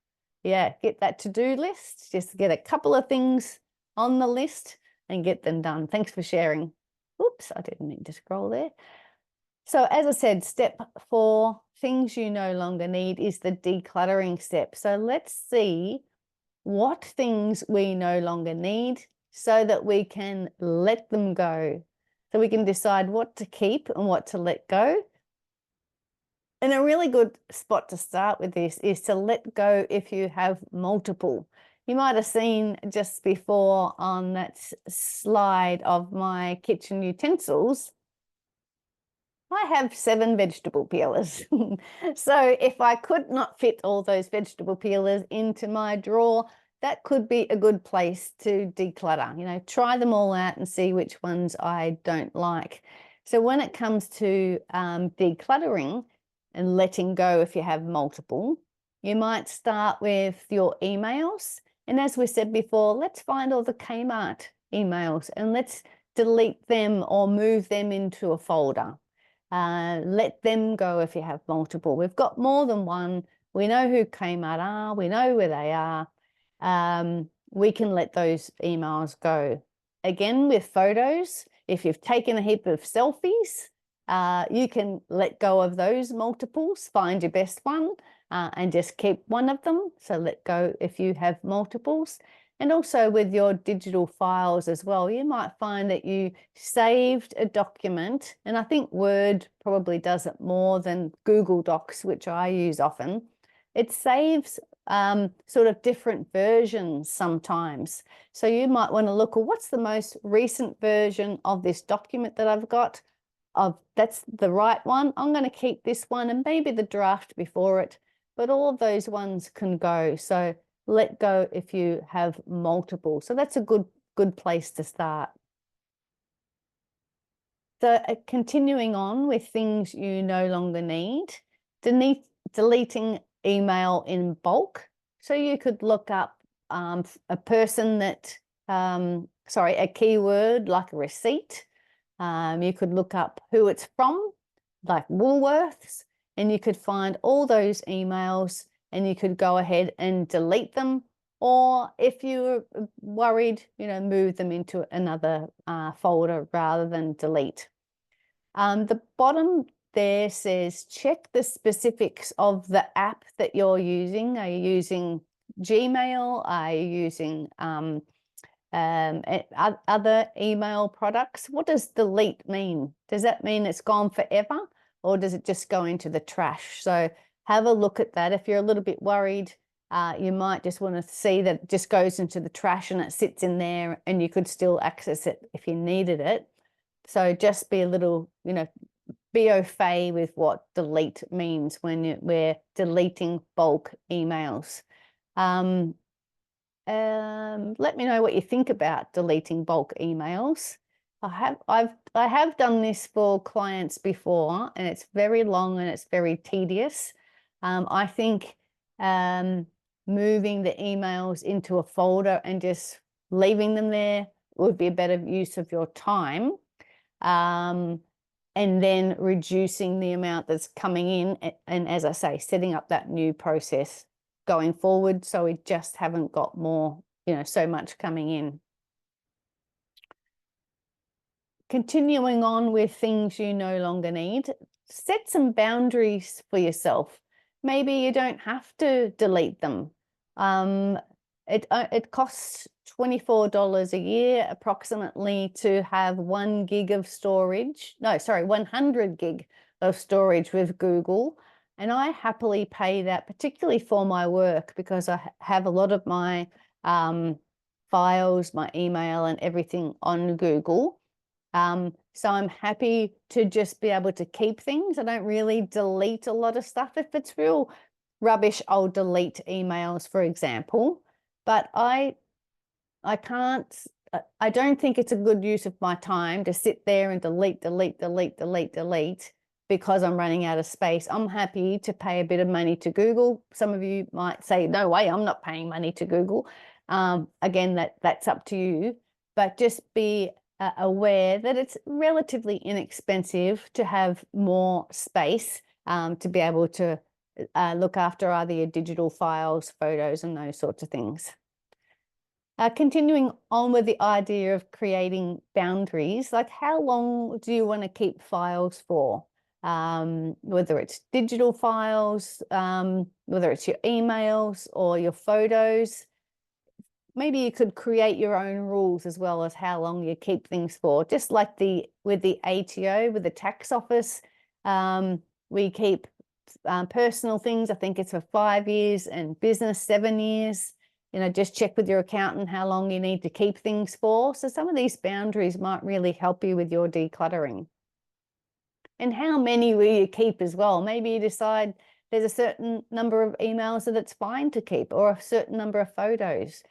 Yeah, get that to-do list. Just get a couple of things on the list and get them done. Thanks for sharing. Oops, I didn't mean to scroll there. So as I said, step 4, things you no longer need, is the decluttering step. So let's see what things we no longer need so that we can let them go. So we can decide what to keep and what to let go. And a really good spot to start with this is to let go if you have multiple. You might have seen just before on that slide of my kitchen utensils, I have 7 vegetable peelers. So if I could not fit all those vegetable peelers into my drawer, that could be a good place to declutter. Try them all out and see which ones I don't like. So when it comes to decluttering and letting go if you have multiple, you might start with your emails. And as we said before, let's find all the Kmart emails and let's delete them or move them into a folder. Let them go if you have multiple. We've got more than one. We know who Kmart are. We know where they are. We can let those emails go. Again, with photos, if you've taken a heap of selfies, you can let go of those multiples, find your best one, and just keep one of them. So let go if you have multiples. And also with your digital files as well, you might find that you saved a document, and I think Word probably does it more than Google Docs, which I use often. It saves sort of different versions sometimes. So you might want to look at what's the most recent version of this document that I've got. That's the right one. I'm going to keep this one and maybe the draft before it, but all of those ones can go. So let go if you have multiple. So that's a good place to start. So continuing on with things you no longer need, deleting email in bulk. So you could look up a person that, a keyword like a receipt. You could look up who it's from, like Woolworths, and you could find all those emails and you could go ahead and delete them. Or if you're worried, move them into another folder rather than delete. The bottom there says check the specifics of the app that you're using. Are you using Gmail? Are you using other email products? What does delete mean? Does that mean it's gone forever, or does it just go into the trash? So have a look at that. If you're a little bit worried, you might just want to see that it just goes into the trash and it sits in there and you could still access it if you needed it. So just be a little, be au fait with what delete means when we're deleting bulk emails. Let me know what you think about deleting bulk emails. I have done this for clients before, and it's very long and it's very tedious. I think moving the emails into a folder and just leaving them there would be a better use of your time. And then reducing the amount that's coming in, and as I say, setting up that new process going forward so we just haven't got more, so much coming in. Continuing on with things you no longer need, set some boundaries for yourself. Maybe you don't have to delete them. It costs $24 a year approximately to have 1 gig of storage. No, sorry, 100 gig of storage with Google. And I happily pay that, particularly for my work, because I have a lot of my files, my email and everything on Google. So I'm happy to just be able to keep things. I don't really delete a lot of stuff. If it's real rubbish, I'll delete emails, for example. But I don't think it's a good use of my time to sit there and delete because I'm running out of space. I'm happy to pay a bit of money to Google. Some of you might say, no way, I'm not paying money to Google. Again, that's up to you, but just be aware that it's relatively inexpensive to have more space to be able to look after either your digital files, photos, and those sorts of things. Continuing on with the idea of creating boundaries, like how long do you want to keep files for? Whether it's digital files, whether it's your emails or your photos. Maybe you could create your own rules as well as how long you keep things for. Just like with the ATO, with the tax office, we keep personal things. I think it's for 5 years, and business 7 years. Just check with your accountant how long you need to keep things for. So some of these boundaries might really help you with your decluttering. And how many will you keep as well? Maybe you decide there's a certain number of emails that it's fine to keep, or a certain number of photos.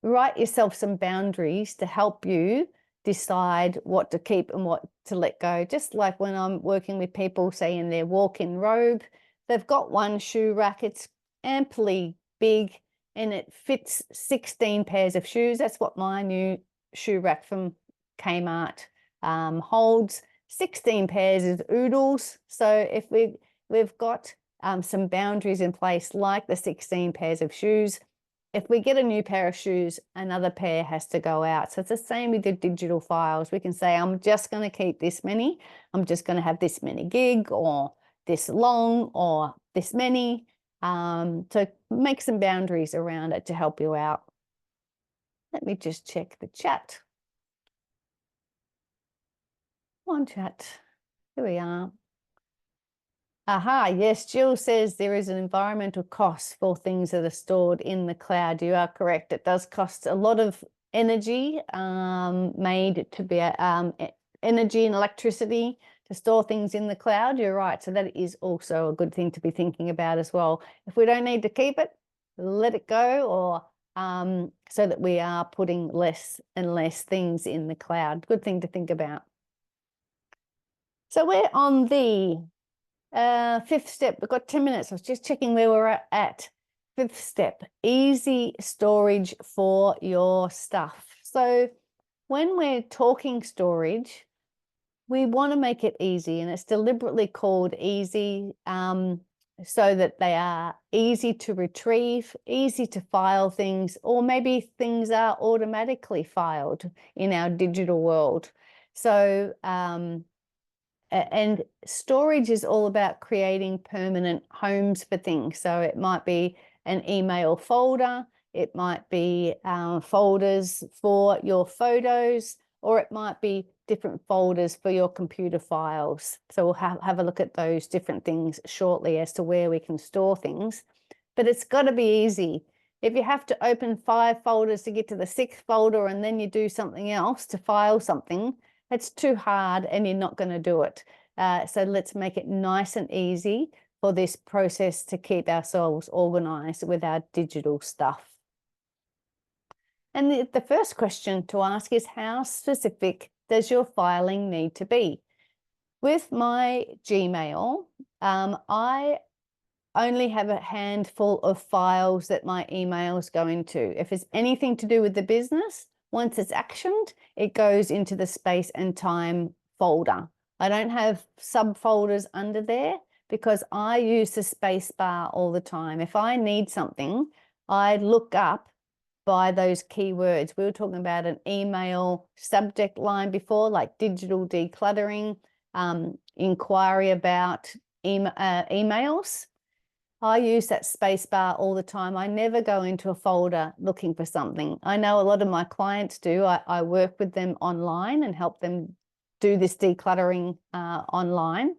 Write yourself some boundaries to help you decide what to keep and what to let go. Just like when I'm working with people, say in their walk-in robe, they've got one shoe rack, it's amply big, and it fits 16 pairs of shoes. That's what my new shoe rack from Kmart holds. 16 pairs of oodles. So if we've got some boundaries in place, like the 16 pairs of shoes, if we get a new pair of shoes, another pair has to go out. So it's the same with the digital files. We can say, I'm just going to keep this many. I'm just going to have this many gig, or this long, or this many. So make some boundaries around it to help you out. Let me just check the chat. Come on, chat. Here we are. Aha, yes, Jill says there is an environmental cost for things that are stored in the cloud. You are correct. It does cost a lot of energy, made to be energy and electricity to store things in the cloud. You're right. So that is also a good thing to be thinking about as well. If we don't need to keep it, let it go, or so that we are putting less and less things in the cloud. Good thing to think about. So we're on the fifth step. We've got 10 minutes. I was just checking where we're at. Fifth step, easy storage for your stuff. So when we're talking storage, we want to make it easy, and it's deliberately called easy so that they are easy to retrieve, easy to file things, or maybe things are automatically filed in our digital world. So, and storage is all about creating permanent homes for things. So it might be an email folder, it might be folders for your photos, or it might be different folders for your computer files. So we'll have a look at those different things shortly as to where we can store things. But it's got to be easy. If you have to open 5 folders to get to the 6th folder and then you do something else to file something, it's too hard and you're not going to do it. So let's make it nice and easy for this process to keep ourselves organized with our digital stuff. And the first question to ask is, how specific does your filing need to be? With my Gmail, I only have a handful of files that my emails go into. If it's anything to do with the business, once it's actioned, it goes into the space and time folder. I don't have subfolders under there because I use the space bar all the time. If I need something, I look up by those keywords. We were talking about an email subject line before, like digital decluttering, inquiry about emails. I use that space bar all the time. I never go into a folder looking for something. I know a lot of my clients do. I work with them online and help them do this decluttering online.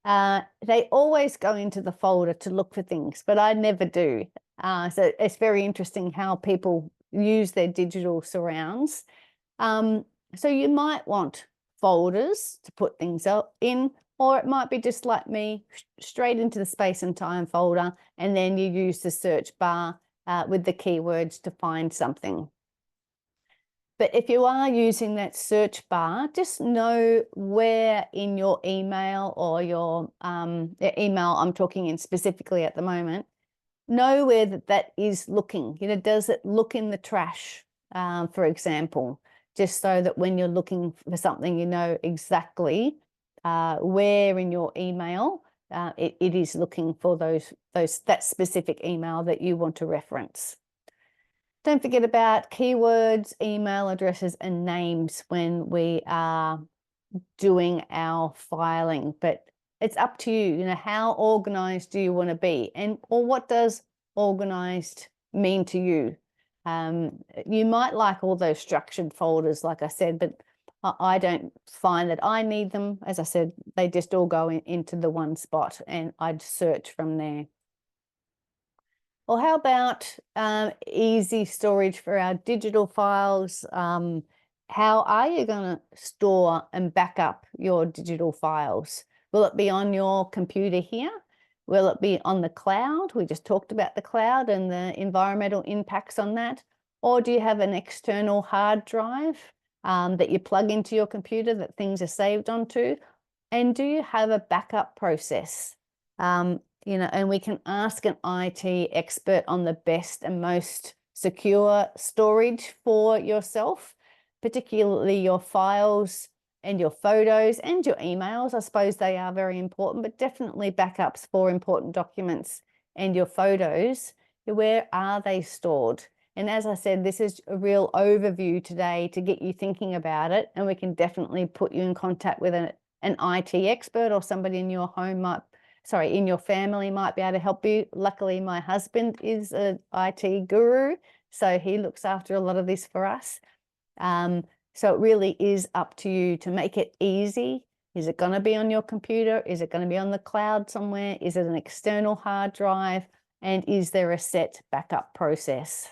They always go into the folder to look for things, but I never do. So it's very interesting how people use their digital surrounds. So you might want folders to put things in, or it might be just like me, straight into the space and time folder, and then you use the search bar with the keywords to find something. But if you are using that search bar, just know where in your email or your email I'm talking in specifically at the moment, know where that is looking. You know, does it look in the trash, for example, just so that when you're looking for something, you know exactly where in your email it is looking for that specific email that you want to reference. Don't forget about keywords, email addresses, and names when we are doing our filing. But it's up to you. You know, how organized do you want to be, or what does organized mean to you? You might like all those structured folders, like I said, but I don't find that I need them. As I said, they just all go into the one spot, and I'd search from there. Well, how about easy storage for our digital files? How are you going to store and back up your digital files? Will it be on your computer here? Will it be on the cloud? We just talked about the cloud and the environmental impacts on that. Or do you have an external hard drive that you plug into your computer that things are saved onto? And do you have a backup process? You know, and we can ask an IT expert on the best and most secure storage for yourself, particularly your files and your photos and your emails. I suppose they are very important, but definitely backups for important documents and your photos. Where are they stored? And as I said, this is a real overview today to get you thinking about it, and we can definitely put you in contact with an IT expert, or somebody in your home in your family might be able to help you. Luckily, my husband is an IT guru, so he looks after a lot of this for us. So it really is up to you to make it easy. Is it going to be on your computer? Is it going to be on the cloud somewhere? Is it an external hard drive? And is there a set backup process?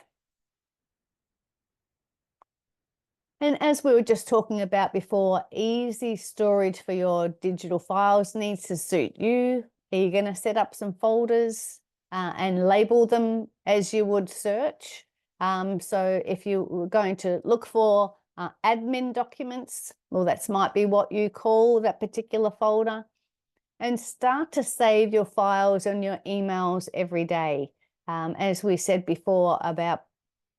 And as we were just talking about before, easy storage for your digital files needs to suit you. Are you going to set up some folders? and label them as you would search. So if you were going to look for admin documents, well, that might be what you call that particular folder. And start to save your files and your emails every day. As we said before about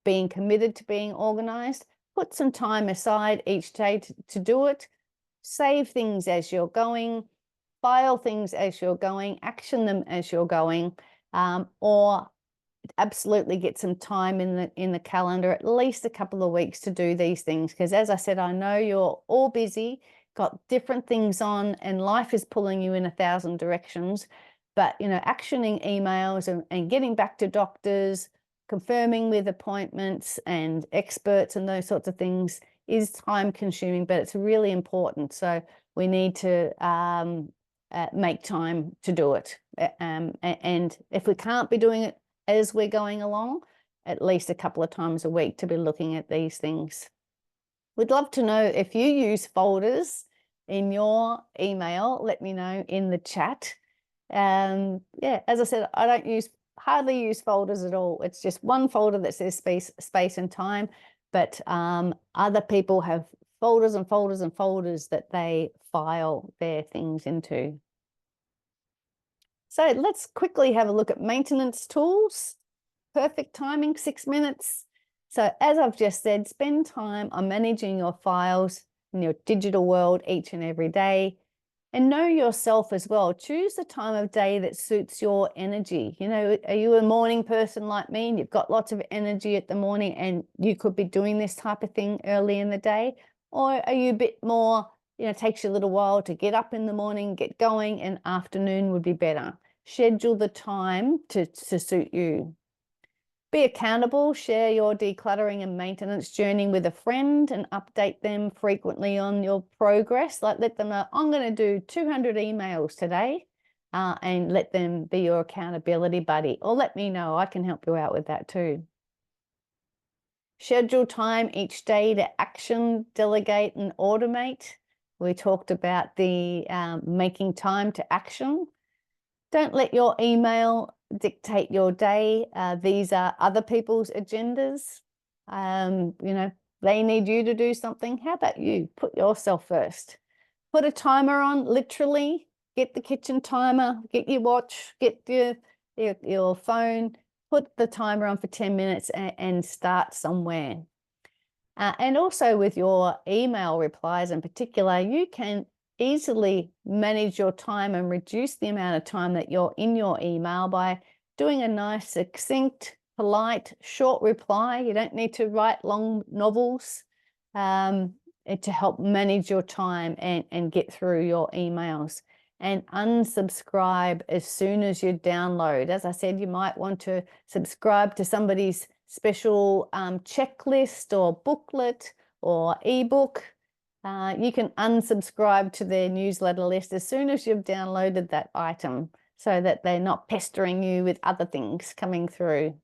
being committed to being organized, put some time aside each day to do it. Save things as you're going, file things as you're going, action them as you're going, or absolutely get some time in the calendar, at least a couple of weeks to do these things. Because as I said, I know you're all busy, got different things on, and life is pulling you in 1,000 directions. But, you know, actioning emails and getting back to doctors, confirming with appointments and experts and those sorts of things is time consuming, but it's really important. So we need to make time to do it. And if we can't be doing it as we're going along, at least a couple of times a week to be looking at these things. We'd love to know if you use folders in your email. Let me know in the chat. Yeah, as I said, I don't hardly use folders at all. It's just one folder that says space and time, but other people have folders and folders and folders that they file their things into. So let's quickly have a look at maintenance tools. Perfect timing, 6 minutes. So as I've just said, spend time on managing your files in your digital world each and every day. And know yourself as well. Choose the time of day that suits your energy. You know, are you a morning person like me and you've got lots of energy at the morning and you could be doing this type of thing early in the day? Or are you a bit more, you know, it takes you a little while to get up in the morning, get going, and afternoon would be better. Schedule the time to suit you. Be accountable, share your decluttering and maintenance journey with a friend and update them frequently on your progress. Like let them know, I'm going to do 200 emails today, and let them be your accountability buddy, or let me know, I can help you out with that too. Schedule time each day to action, delegate and automate. We talked about the making time to action. Don't let your email dictate your day. These are other people's agendas. You know, they need you to do something. How about you? Put yourself first. Put a timer on, literally. Get the kitchen timer, get your watch, get your phone, put the timer on for 10 minutes and start somewhere. And also with your email replies in particular, you can easily manage your time and reduce the amount of time that you're in your email by doing a nice, succinct, polite, short reply. You don't need to write long novels to help manage your time and get through your emails. And unsubscribe as soon as you download. As I said, you might want to subscribe to somebody's special checklist or booklet or ebook. You can unsubscribe to their newsletter list as soon as you've downloaded that item so that they're not pestering you with other things coming through.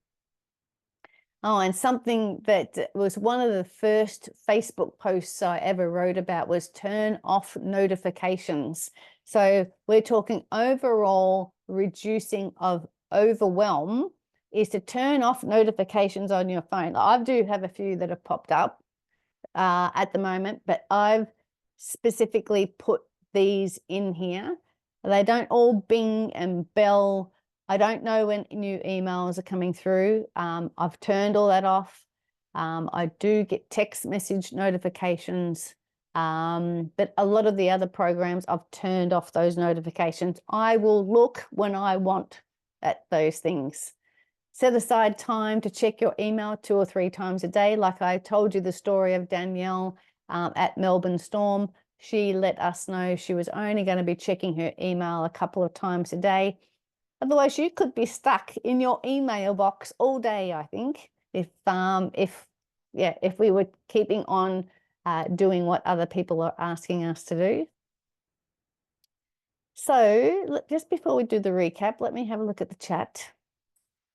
Oh, and something that was one of the first Facebook posts I ever wrote about was turn off notifications. So we're talking overall reducing of overwhelm is to turn off notifications on your phone. I do have a few that have popped up at the moment, but I've specifically put these in here. They don't all bing and bell. I don't know when new emails are coming through. I've turned all that off. I do get text message notifications, but a lot of the other programs, I've turned off those notifications. I will look when I want at those things. Set aside time to check your email 2 or 3 times a day. Like I told you the story of Danielle at Melbourne Storm. She let us know she was only going to be checking her email a couple of times a day. Otherwise, you could be stuck in your email box all day, I think, if we were keeping on doing what other people are asking us to do. So just before we do the recap, let me have a look at the chat.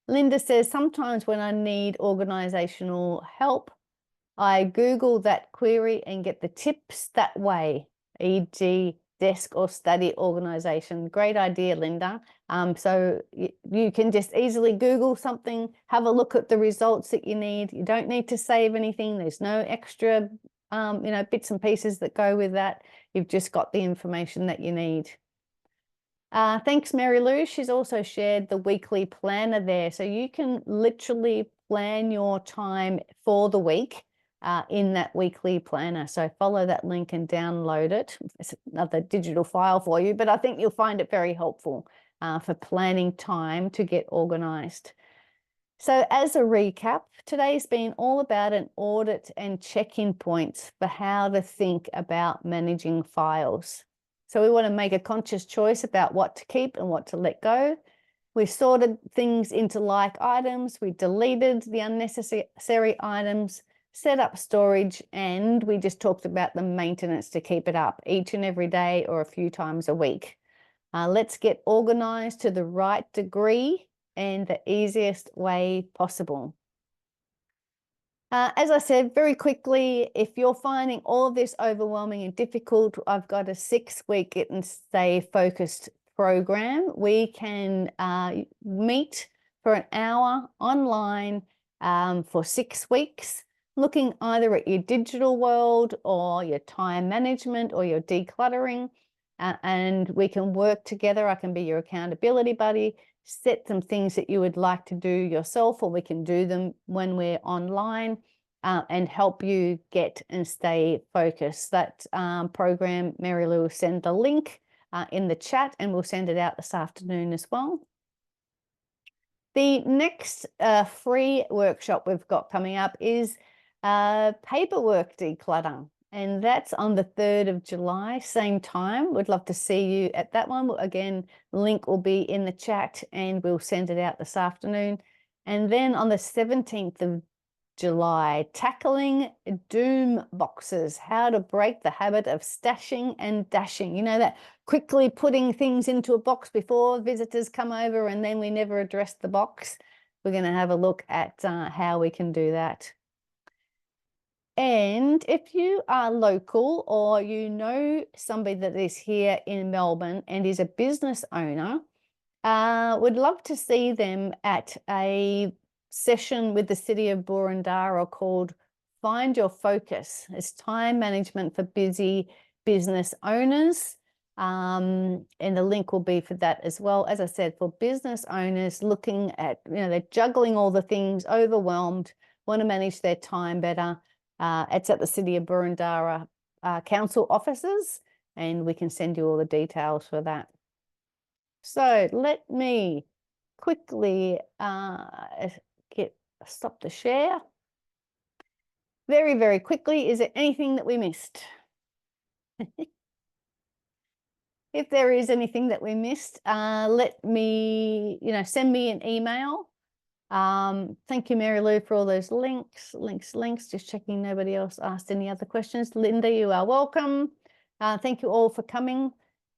Linda says, sometimes when I need organizational help, I Google that query and get the tips that way, e.g. desk or study organization. Great idea, Linda. So you can just easily Google something, have a look at the results that you need. You don't need to save anything. There's no extra, bits and pieces that go with that. You've just got the information that you need. Thanks, Mary Lou. She's also shared the weekly planner there. So you can literally plan your time for the week in that weekly planner. So follow that link and download it. It's another digital file for you, but I think you'll find it very helpful for planning time to get organized. So as a recap, today's been all about an audit and check-in points for how to think about managing files. So we want to make a conscious choice about what to keep and what to let go. We sorted things into like items. We deleted the unnecessary items, set up storage, and we just talked about the maintenance to keep it up each and every day or a few times a week. Let's get organized to the right degree and the easiest way possible. As I said, very quickly, if you're finding all of this overwhelming and difficult, I've got a 6-week Get and Stay Focused program. We can meet for an hour online for 6 weeks, looking either at your digital world or your time management or your decluttering, and we can work together. I can be your accountability buddy, set some things that you would like to do yourself, or we can do them when we're online, and help you get and stay focused. That program, Mary Lou will send the link in the chat, and we'll send it out this afternoon as well. The next free workshop we've got coming up is paperwork declutter. And that's on the 3rd of July, same time. We'd love to see you at that one. Again, link will be in the chat and we'll send it out this afternoon. And then on the 17th of July, tackling doom boxes, how to break the habit of stashing and dashing. You know, that quickly putting things into a box before visitors come over and then we never address the box. We're going to have a look at how we can do that. And if you are local or you know somebody that is here in Melbourne and is a business owner, would love to see them at a session with the City of Boroondara called Find Your Focus. It's time management for busy business owners. And the link will be for that as well. As I said, for business owners looking at, they're juggling all the things, overwhelmed, want to manage their time better. It's at the City of Boroondara council offices, and we can send you all the details for that. So let me quickly stop the share. Very, very quickly, is there anything that we missed? If there is anything that we missed, let me, send me an email. Thank you, Mary Lou, for all those links. Just checking nobody else asked any other questions. Linda, you are welcome. Thank you all for coming.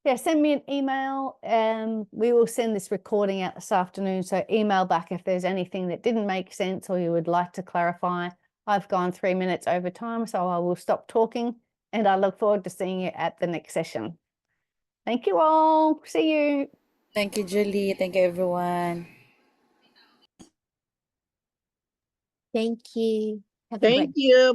Yeah, send me an email and we will send this recording out this afternoon. So email back if there's anything that didn't make sense or you would like to clarify. I've gone 3 minutes over time, so I will stop talking and I look forward to seeing you at the next session. Thank you all. See you. Thank you, Julie. Thank you, everyone. Thank you. Thank you.